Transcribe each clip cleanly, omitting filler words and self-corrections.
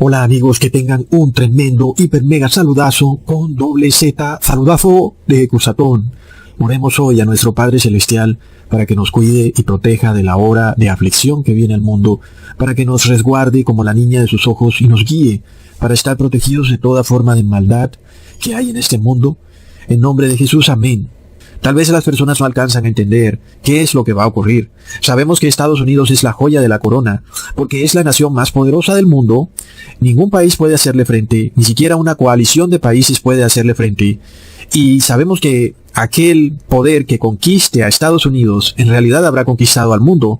Hola amigos, que tengan un tremendo, hiper mega saludazo con doble Z, saludazo de Cusatón. Oremos hoy a nuestro Padre Celestial para que nos cuide y proteja de la hora de aflicción que viene al mundo, para que nos resguarde como la niña de sus ojos y nos guíe para estar protegidos de toda forma de maldad que hay en este mundo. En nombre de Jesús, amén. Tal vez las personas no alcanzan a entender qué es lo que va a ocurrir. Sabemos que Estados Unidos es la joya de la corona, porque es la nación más poderosa del mundo. Ningún país puede hacerle frente, ni siquiera una coalición de países puede hacerle frente. Y sabemos que aquel poder que conquiste a Estados Unidos en realidad habrá conquistado al mundo,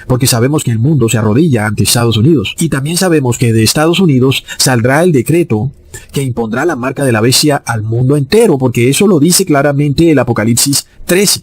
porque sabemos que el mundo se arrodilla ante Estados Unidos. Y también sabemos que de Estados Unidos saldrá el decreto que impondrá la marca de la bestia al mundo entero, porque eso lo dice claramente el Apocalipsis 13.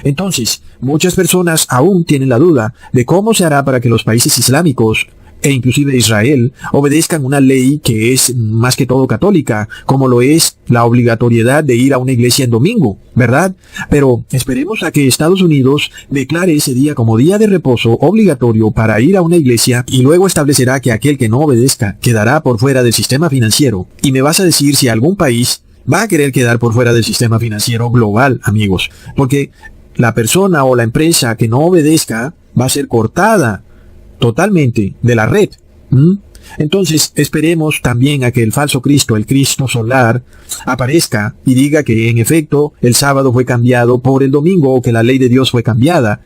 Entonces, muchas personas aún tienen la duda de cómo se hará para que los países islámicos e inclusive Israel obedezcan una ley que es más que todo católica, como lo es la obligatoriedad de ir a una iglesia en domingo, ¿verdad? Pero esperemos a que Estados Unidos declare ese día como día de reposo obligatorio para ir a una iglesia, y luego establecerá que aquel que no obedezca quedará por fuera del sistema financiero. Y me vas a decir si algún país va a querer quedar por fuera del sistema financiero global, amigos, porque la persona o la empresa que no obedezca va a ser cortada totalmente de la red. Entonces esperemos también a que el falso Cristo, el Cristo solar, aparezca y diga que en efecto el sábado fue cambiado por el domingo, o que la ley de Dios fue cambiada,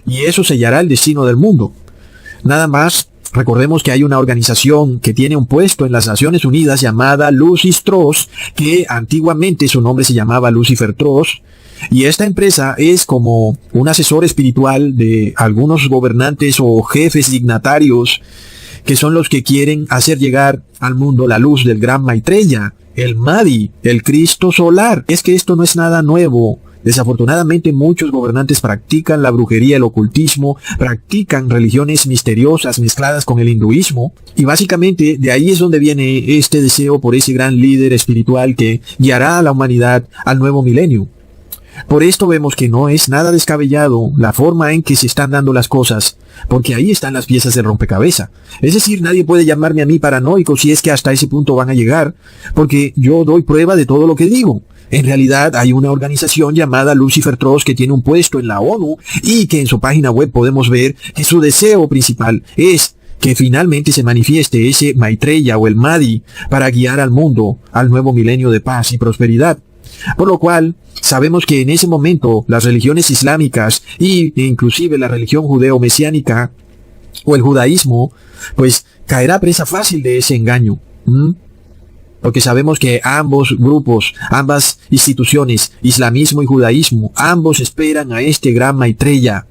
y eso sellará el destino del mundo. Nada más, recordemos que hay una organización que tiene un puesto en las Naciones Unidas llamada Lucis-Trust, que antiguamente su nombre se llamaba Lucifer Trust. Y esta empresa es como un asesor espiritual de algunos gobernantes o jefes dignatarios que son los que quieren hacer llegar al mundo la luz del gran Maitreya, el Mahdi, el Cristo solar. Es que esto no es nada nuevo. Desafortunadamente muchos gobernantes practican la brujería, el ocultismo, practican religiones misteriosas mezcladas con el hinduismo, y básicamente de ahí es donde viene este deseo por ese gran líder espiritual que guiará a la humanidad al nuevo milenio. Por esto vemos que no es nada descabellado la forma en que se están dando las cosas, porque ahí están las piezas del rompecabezas. Es decir, nadie puede llamarme a mí paranoico si es que hasta ese punto van a llegar, porque yo doy prueba de todo lo que digo. En realidad hay una organización llamada Lucifer Trust que tiene un puesto en la ONU, y que en su página web podemos ver que su deseo principal es que finalmente se manifieste ese Maitreya o el Mahdi para guiar al mundo al nuevo milenio de paz y prosperidad. Por lo cual, sabemos que en ese momento las religiones islámicas e inclusive la religión judeo-mesiánica o el judaísmo, pues caerá presa fácil de ese engaño. Porque sabemos que ambos grupos, ambas instituciones, islamismo y judaísmo, ambos esperan a este gran Maitreya.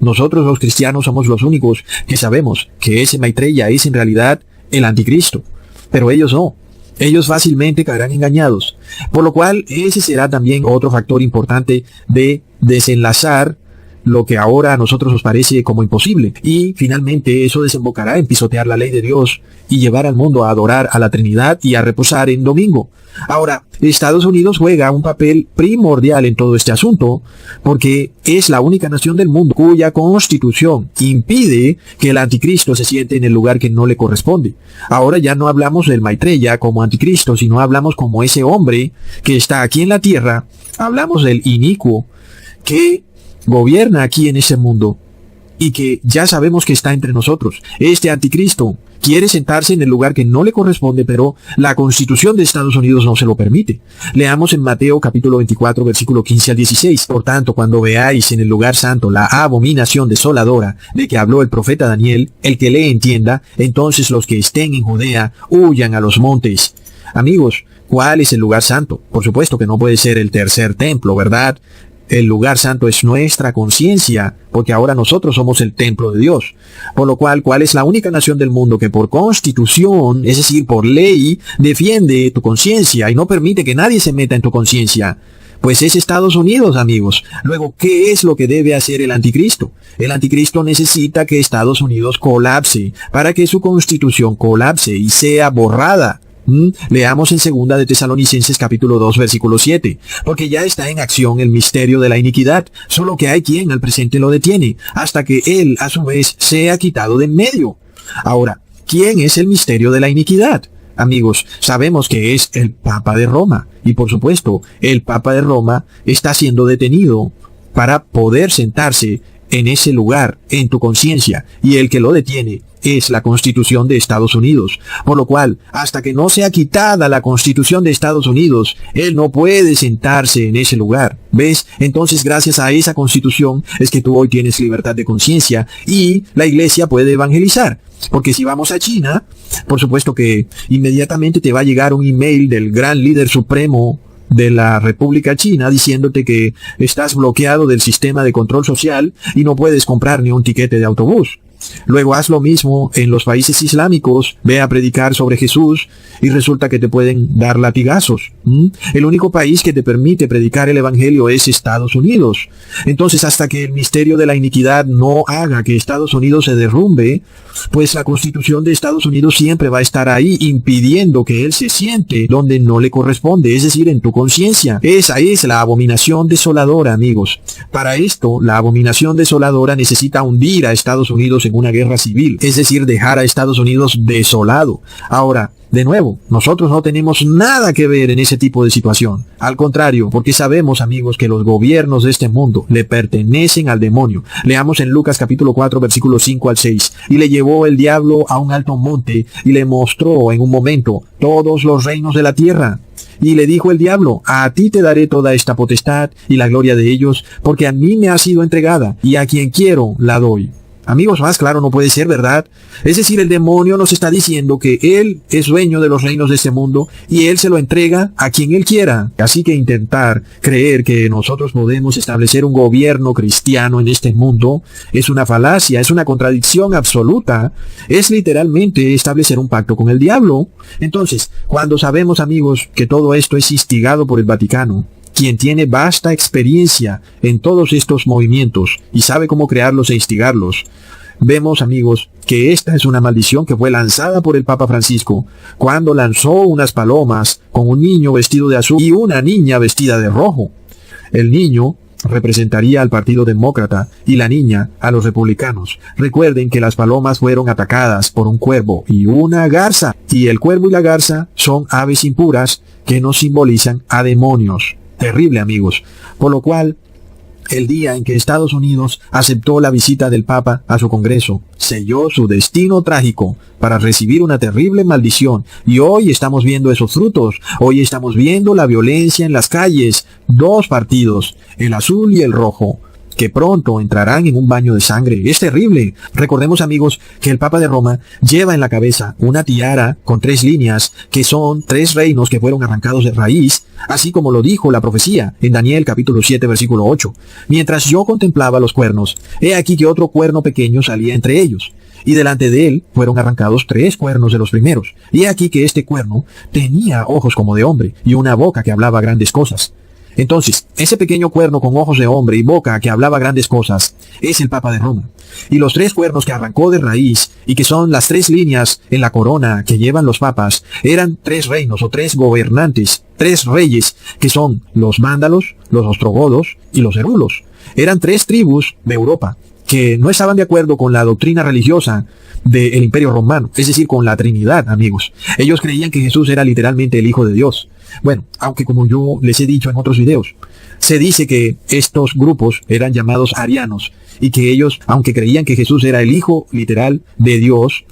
Nosotros los cristianos somos los únicos que sabemos que ese Maitreya es en realidad el anticristo, pero ellos no. Ellos fácilmente caerán engañados. Por lo cual, ese será también otro factor importante de desenlazar lo que ahora a nosotros nos parece como imposible. Y finalmente eso desembocará en pisotear la ley de Dios y llevar al mundo a adorar a la Trinidad y a reposar en domingo. Ahora, Estados Unidos juega un papel primordial en todo este asunto, porque es la única nación del mundo cuya constitución impide que el anticristo se siente en el lugar que no le corresponde. Ahora ya no hablamos del Maitreya como anticristo, sino hablamos como ese hombre que está aquí en la tierra. Hablamos del inicuo que gobierna aquí en ese mundo y que ya sabemos que está entre nosotros. Este anticristo quiere sentarse en el lugar que no le corresponde, pero la Constitución de Estados Unidos no se lo permite. Leamos en Mateo capítulo 24, versículo 15 al 16. Por tanto, cuando veáis en el lugar santo la abominación desoladora de que habló el profeta Daniel, el que le entienda, entonces los que estén en Judea huyan a los montes. Amigos, ¿cuál es el lugar santo? Por supuesto que no puede ser el tercer templo, ¿verdad? El lugar santo es nuestra conciencia, porque ahora nosotros somos el templo de Dios. Por lo cual, ¿cuál es la única nación del mundo que por constitución, es decir, por ley, defiende tu conciencia y no permite que nadie se meta en tu conciencia? Pues es Estados Unidos, amigos. Luego, ¿qué es lo que debe hacer el anticristo? El anticristo necesita que Estados Unidos colapse para que su constitución colapse y sea borrada. Leamos en 2 de Tesalonicenses capítulo 2 versículo 7, porque ya está en acción el misterio de la iniquidad, solo que hay quien al presente lo detiene, hasta que él a su vez sea quitado de en medio. Ahora, ¿Quién es el misterio de la iniquidad? Amigos, sabemos que es el Papa de Roma. Y por supuesto, el Papa de Roma está siendo detenido para poder sentarse en ese lugar, en tu conciencia. Y el que lo detiene es la Constitución de Estados Unidos. Por lo cual, hasta que no sea quitada la Constitución de Estados Unidos, él no puede sentarse en ese lugar. ¿Ves? Entonces, gracias a esa Constitución es que tú hoy tienes libertad de conciencia y la iglesia puede evangelizar. Porque si vamos a China, por supuesto que inmediatamente te va a llegar un email del gran líder supremo de la República China diciéndote que estás bloqueado del sistema de control social y no puedes comprar ni un tiquete de autobús. Luego haz lo mismo en los países islámicos, ve a predicar sobre Jesús y resulta que te pueden dar latigazos. El único país que te permite predicar el evangelio es Estados Unidos. Entonces, hasta que el misterio de la iniquidad no haga que Estados Unidos se derrumbe, pues la Constitución de Estados Unidos siempre va a estar ahí impidiendo que él se siente donde no le corresponde, es decir, en tu conciencia. Esa es la abominación desoladora, amigos. Para esto, la abominación desoladora necesita hundir a Estados Unidos en una guerra civil, es decir, dejar a Estados Unidos desolado. Ahora, de nuevo, nosotros no tenemos nada que ver en ese tipo de situación. Al contrario, porque sabemos, amigos, que los gobiernos de este mundo le pertenecen al demonio. Leamos en Lucas capítulo 4, versículos 5 al 6. Y le llevó el diablo a un alto monte y le mostró en un momento todos los reinos de la tierra. Y le dijo el diablo, a ti te daré toda esta potestad y la gloria de ellos, porque a mí me ha sido entregada, y a quien quiero la doy. Amigos, más claro no puede ser, ¿verdad? Es decir, el demonio nos está diciendo que él es dueño de los reinos de este mundo y él se lo entrega a quien él quiera. Así que intentar creer que nosotros podemos establecer un gobierno cristiano en este mundo es una falacia, es una contradicción absoluta. Es literalmente establecer un pacto con el diablo. Entonces, cuando sabemos, amigos, que todo esto es instigado por el Vaticano, quien tiene vasta experiencia en todos estos movimientos y sabe cómo crearlos e instigarlos, vemos, amigos, que esta es una maldición que fue lanzada por el Papa Francisco cuando lanzó unas palomas con un niño vestido de azul y una niña vestida de rojo. El niño representaría al Partido Demócrata y la niña a los republicanos. Recuerden que las palomas fueron atacadas por un cuervo y una garza, y el cuervo y la garza son aves impuras que nos simbolizan a demonios. Terrible, amigos. Por lo cual, el día en que Estados Unidos aceptó la visita del Papa a su Congreso, selló su destino trágico para recibir una terrible maldición. Y hoy estamos viendo esos frutos. Hoy estamos viendo la violencia en las calles. Dos partidos, el azul y el rojo, que pronto entrarán en un baño de sangre. Es terrible. Recordemos, amigos, que el Papa de Roma lleva en la cabeza una tiara con 3 líneas, que son 3 reinos que fueron arrancados de raíz, así como lo dijo la profecía en Daniel capítulo 7, versículo 8. Mientras yo contemplaba los cuernos, he aquí que otro cuerno pequeño salía entre ellos, y delante de él fueron arrancados 3 cuernos de los primeros. Y he aquí que este cuerno tenía ojos como de hombre, y una boca que hablaba grandes cosas. Entonces, ese pequeño cuerno con ojos de hombre y boca que hablaba grandes cosas es el Papa de Roma. Y los 3 cuernos que arrancó de raíz y que son las 3 líneas en la corona que llevan los papas eran 3 reinos o 3 gobernantes, 3 reyes que son los vándalos, los ostrogodos y los herulos. Eran 3 tribus de Europa que no estaban de acuerdo con la doctrina religiosa del Imperio Romano, es decir, con la Trinidad, amigos. Ellos creían que Jesús era literalmente el Hijo de Dios. Bueno, aunque como yo les he dicho en otros videos, se dice que estos grupos eran llamados arianos y que ellos, aunque creían que Jesús era el Hijo literal de Dios,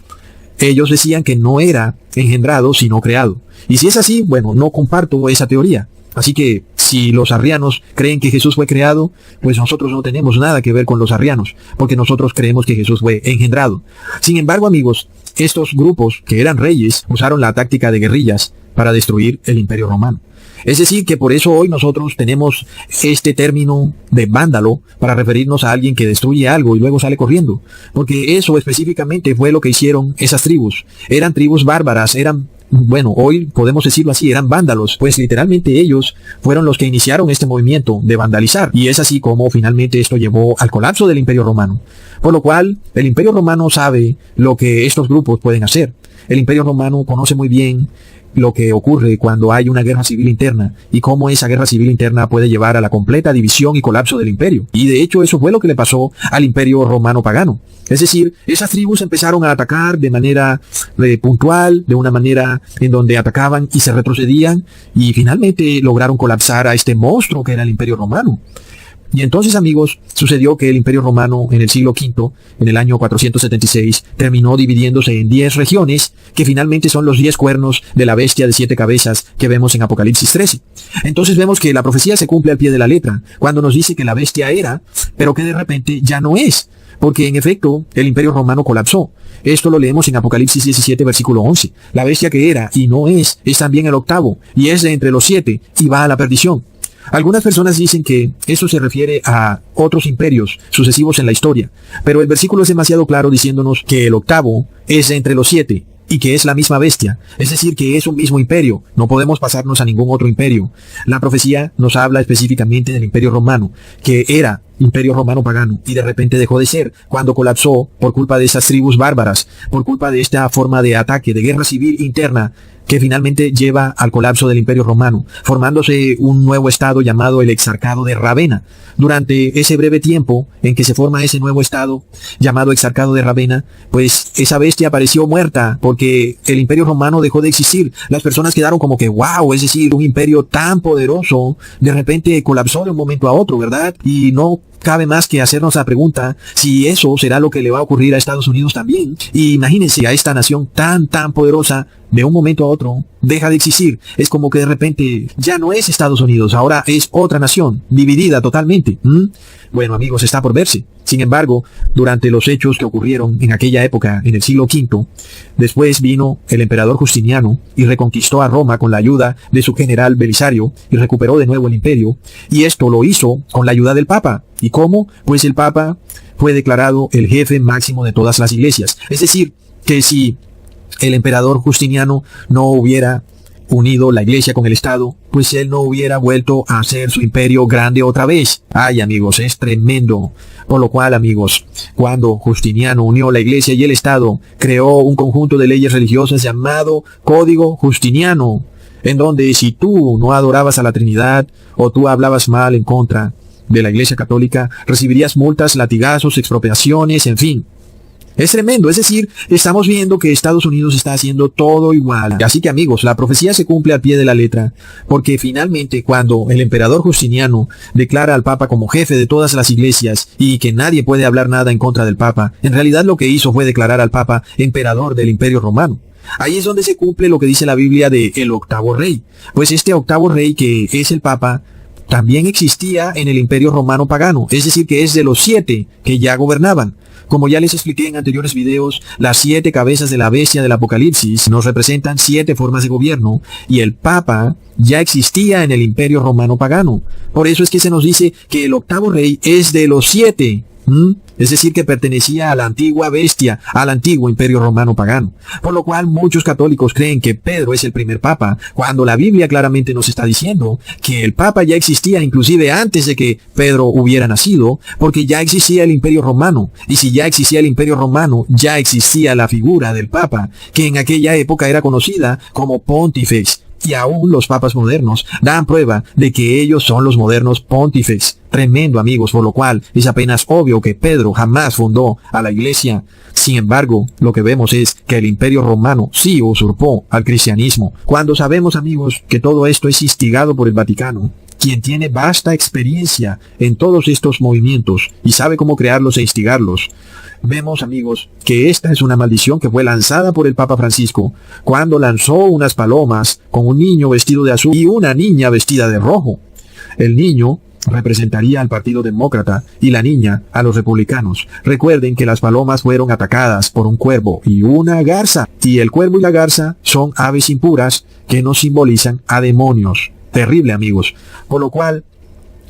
ellos decían que no era engendrado sino creado. Y si es así, bueno, no comparto esa teoría. Así que si los arrianos creen que Jesús fue creado, pues nosotros no tenemos nada que ver con los arrianos, porque nosotros creemos que Jesús fue engendrado. Sin embargo, amigos, estos grupos que eran reyes usaron la táctica de guerrillas para destruir el Imperio Romano. Es decir, que por eso hoy nosotros tenemos este término de vándalo para referirnos a alguien que destruye algo y luego sale corriendo. Porque eso específicamente fue lo que hicieron esas tribus. Eran tribus bárbaras, bueno, hoy podemos decirlo así, eran vándalos, pues literalmente ellos fueron los que iniciaron este movimiento de vandalizar. Y es así como finalmente esto llevó al colapso del Imperio Romano. Por lo cual, el Imperio Romano sabe lo que estos grupos pueden hacer. El Imperio Romano conoce muy bien lo que ocurre cuando hay una guerra civil interna y cómo esa guerra civil interna puede llevar a la completa división y colapso del imperio. Y de hecho eso fue lo que le pasó al imperio romano pagano. Es decir, esas tribus empezaron a atacar de manera puntual, de una manera en donde atacaban y se retrocedían y finalmente lograron colapsar a este monstruo que era el imperio romano. Y entonces, amigos, sucedió que el Imperio Romano en el siglo V, en el año 476, terminó dividiéndose en 10 regiones, que finalmente son los 10 cuernos de la bestia de 7 cabezas que vemos en Apocalipsis 13. Entonces vemos que la profecía se cumple al pie de la letra, cuando nos dice que la bestia era, pero que de repente ya no es, porque en efecto el Imperio Romano colapsó. Esto lo leemos en Apocalipsis 17, versículo 11. La bestia que era y no es también el octavo, y es de entre los 7, y va a la perdición. Algunas personas dicen que eso se refiere a otros imperios sucesivos en la historia, pero el versículo es demasiado claro diciéndonos que el octavo es de entre los 7 y que es la misma bestia, es decir, que es un mismo imperio. No podemos pasarnos a ningún otro imperio. La profecía nos habla específicamente del imperio romano, que era imperio romano pagano, y de repente dejó de ser cuando colapsó por culpa de esas tribus bárbaras, por culpa de esta forma de ataque, de guerra civil interna, que finalmente lleva al colapso del imperio romano, formándose un nuevo estado llamado el Exarcado de Ravenna. Durante ese breve tiempo en que se forma ese nuevo estado llamado Exarcado de Ravenna, pues esa bestia apareció muerta porque el imperio romano dejó de existir. Las personas quedaron como que wow, es decir, un imperio tan poderoso de repente colapsó de un momento a otro, ¿verdad? Y no cabe más que hacernos la pregunta si eso será lo que le va a ocurrir a Estados Unidos también. Y imagínense a esta nación tan poderosa, de un momento a otro, deja de existir. Es como que de repente ya no es Estados Unidos, ahora es otra nación, dividida totalmente. Bueno, amigos, está por verse. Sin embargo, durante los hechos que ocurrieron en aquella época, en el siglo V, después vino el emperador Justiniano y reconquistó a Roma con la ayuda de su general Belisario y recuperó de nuevo el imperio. Y esto lo hizo con la ayuda del Papa. ¿Y cómo? Pues el Papa fue declarado el jefe máximo de todas las iglesias. Es decir, que si el emperador Justiniano no hubiera unido la iglesia con el Estado, pues él no hubiera vuelto a hacer su imperio grande otra vez. Ay, amigos, es tremendo. Por lo cual, amigos, cuando Justiniano unió la iglesia y el Estado, creó un conjunto de leyes religiosas llamado Código Justiniano, en donde si tú no adorabas a la Trinidad o tú hablabas mal en contra de la iglesia católica, recibirías multas, latigazos, expropiaciones, en fin. Es tremendo, es decir, estamos viendo que Estados Unidos está haciendo todo igual. Así que, amigos, la profecía se cumple al pie de la letra, porque finalmente cuando el emperador Justiniano declara al Papa como jefe de todas las iglesias y que nadie puede hablar nada en contra del Papa, en realidad lo que hizo fue declarar al Papa emperador del Imperio Romano. Ahí es donde se cumple lo que dice la Biblia de el octavo rey. Pues este octavo rey, que es el Papa, también existía en el Imperio Romano pagano, es decir, que es de los 7 que ya gobernaban. Como ya les expliqué en anteriores videos, las 7 cabezas de la bestia del Apocalipsis nos representan 7 formas de gobierno, y el Papa ya existía en el Imperio Romano pagano. Por eso es que se nos dice que el octavo rey es de los 7. Es decir, que pertenecía a la antigua bestia, al antiguo imperio romano pagano. Por lo cual muchos católicos creen que Pedro es el primer papa, cuando la Biblia claramente nos está diciendo que el papa ya existía inclusive antes de que Pedro hubiera nacido, porque ya existía el imperio romano. Y si ya existía el imperio romano, ya existía la figura del papa, que en aquella época era conocida como Pontifex. Y aún los papas modernos dan prueba de que ellos son los modernos pontífex. Tremendo, amigos, por lo cual es apenas obvio que Pedro jamás fundó a la iglesia. Sin embargo, lo que vemos es que el imperio romano sí usurpó al cristianismo. Cuando sabemos, amigos, que todo esto es instigado por el Vaticano, quien tiene vasta experiencia en todos estos movimientos y sabe cómo crearlos e instigarlos, vemos, amigos, que esta es una maldición que fue lanzada por el Papa Francisco cuando lanzó unas palomas con un niño vestido de azul y una niña vestida de rojo. El niño representaría al Partido Demócrata y la niña a los republicanos. Recuerden que las palomas fueron atacadas por un cuervo y una garza, y el cuervo y la garza son aves impuras que nos simbolizan a demonios. Terrible, amigos. Por lo cual,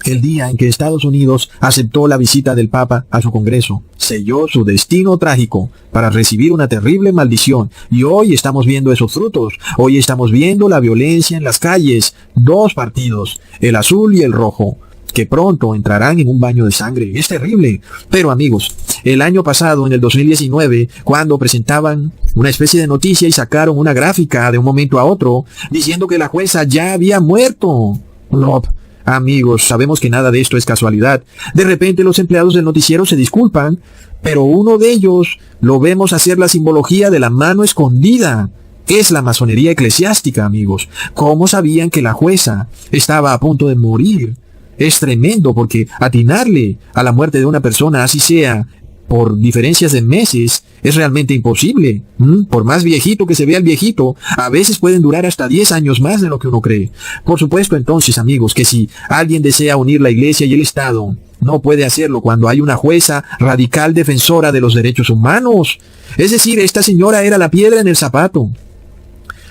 el día en que Estados Unidos aceptó la visita del Papa a su Congreso, selló su destino trágico para recibir una terrible maldición. Y hoy estamos viendo esos frutos. Hoy estamos viendo la violencia en las calles. 2 partidos, el azul y el rojo, que pronto entrarán en un baño de sangre. Es terrible. Pero amigos, el año pasado, en el 2019, cuando presentaban una especie de noticia y sacaron una gráfica de un momento a otro, diciendo que la jueza ya había muerto. No, amigos, sabemos que nada de esto es casualidad. De repente los empleados del noticiero se disculpan, pero uno de ellos lo vemos hacer la simbología de la mano escondida. Es la masonería eclesiástica, amigos. ¿Cómo sabían que la jueza estaba a punto de morir? Es tremendo porque atinarle a la muerte de una persona, así sea por diferencias de meses, es realmente imposible. Por más viejito que se vea el viejito, a veces pueden durar hasta 10 años más de lo que uno cree. Por supuesto, entonces, amigos, que si alguien desea unir la Iglesia y el Estado, no puede hacerlo cuando hay una jueza radical defensora de los derechos humanos. Es decir, esta señora era la piedra en el zapato.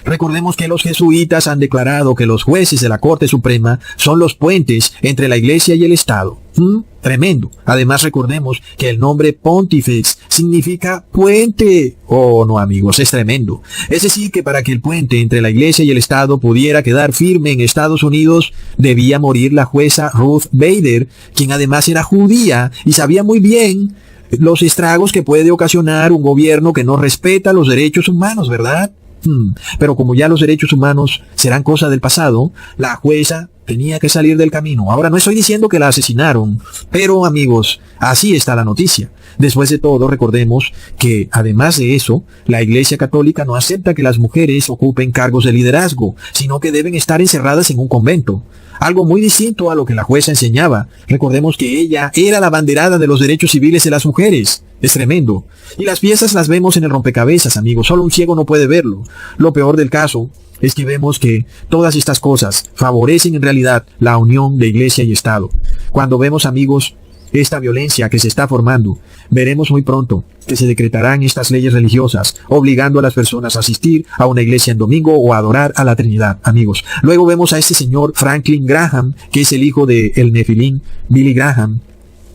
Recordemos que los jesuitas han declarado que los jueces de la Corte Suprema son los puentes entre la Iglesia y el Estado. Tremendo. Además, recordemos que el nombre Pontifex significa puente. Oh, no, amigos, es tremendo. Es decir, que para que el puente entre la Iglesia y el Estado pudiera quedar firme en Estados Unidos, debía morir la jueza Ruth Bader, quien además era judía y sabía muy bien los estragos que puede ocasionar un gobierno que no respeta los derechos humanos, ¿verdad? Pero como ya los derechos humanos serán cosa del pasado, la jueza tenía que salir del camino. Ahora no estoy diciendo que la asesinaron, pero amigos, así está la noticia. Después de todo, recordemos que además de eso, la Iglesia Católica no acepta que las mujeres ocupen cargos de liderazgo, sino que deben estar encerradas en un convento. Algo muy distinto a lo que la jueza enseñaba. Recordemos que ella era la abanderada de los derechos civiles de las mujeres. Es tremendo. Y las piezas las vemos en el rompecabezas, amigos. Solo un ciego no puede verlo. Lo peor del caso es que vemos que todas estas cosas favorecen en realidad la unión de Iglesia y Estado. Cuando vemos, amigos, esta violencia que se está formando, veremos muy pronto que se decretarán estas leyes religiosas, obligando a las personas a asistir a una iglesia en domingo o a adorar a la Trinidad, amigos. Luego vemos a este señor Franklin Graham, que es el hijo de el Nefilín, Billy Graham,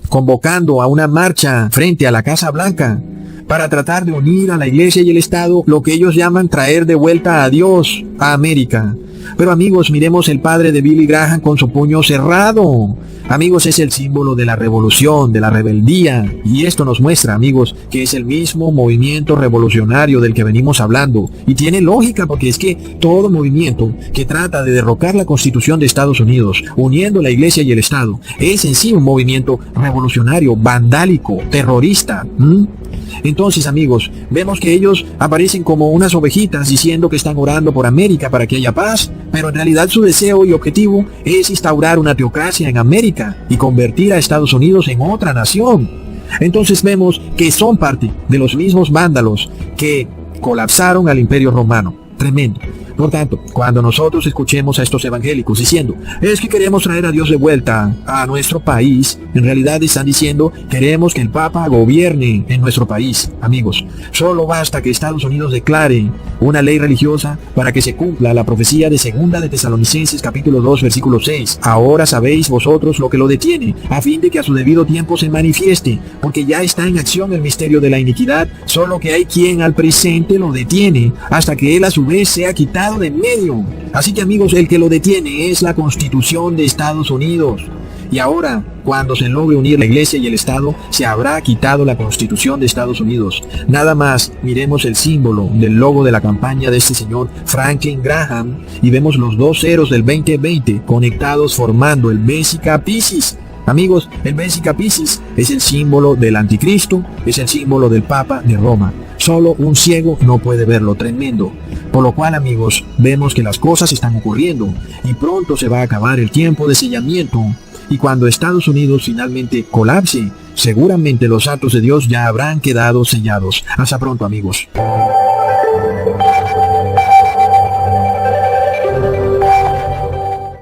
convocando a una marcha frente a la Casa Blanca para tratar de unir a la Iglesia y el Estado, lo que ellos llaman traer de vuelta a Dios a América. Pero amigos, miremos el padre de Billy Graham con su puño cerrado. Amigos, es el símbolo de la revolución, de la rebeldía. Y esto nos muestra, amigos, que es el mismo movimiento revolucionario del que venimos hablando. Y tiene lógica, porque es que todo movimiento que trata de derrocar la Constitución de Estados Unidos, uniendo la Iglesia y el Estado, es en sí un movimiento revolucionario, vandálico, terrorista. Entonces, amigos, vemos que ellos aparecen como unas ovejitas diciendo que están orando por América para que haya paz, pero en realidad su deseo y objetivo es instaurar una teocracia en América y convertir a Estados Unidos en otra nación. Entonces vemos que son parte de los mismos vándalos que colapsaron al Imperio Romano. Tremendo. Por tanto, cuando nosotros escuchemos a estos evangélicos diciendo, es que queremos traer a Dios de vuelta a nuestro país, en realidad están diciendo, queremos que el Papa gobierne en nuestro país. Amigos, solo basta que Estados Unidos declare una ley religiosa para que se cumpla la profecía de 2 de Tesalonicenses capítulo 2 versículo 6. Ahora sabéis vosotros lo que lo detiene, a fin de que a su debido tiempo se manifieste, porque ya está en acción el misterio de la iniquidad, solo que hay quien al presente lo detiene, hasta que él a su vez sea quitado de en medio. Así que amigos, el que lo detiene es la Constitución de Estados Unidos. Y ahora, cuando se logre unir la Iglesia y el Estado, se habrá quitado la Constitución de Estados Unidos. Nada más, miremos el símbolo del logo de la campaña de este señor Franklin Graham y vemos los dos ceros del 2020 conectados formando el Vesica Piscis. Amigos, el Vesica Piscis es el símbolo del anticristo, es el símbolo del Papa de Roma. Solo un ciego no puede verlo. Tremendo. Por lo cual, amigos, vemos que las cosas están ocurriendo y pronto se va a acabar el tiempo de sellamiento. Y cuando Estados Unidos finalmente colapse, seguramente los actos de Dios ya habrán quedado sellados. Hasta pronto, amigos.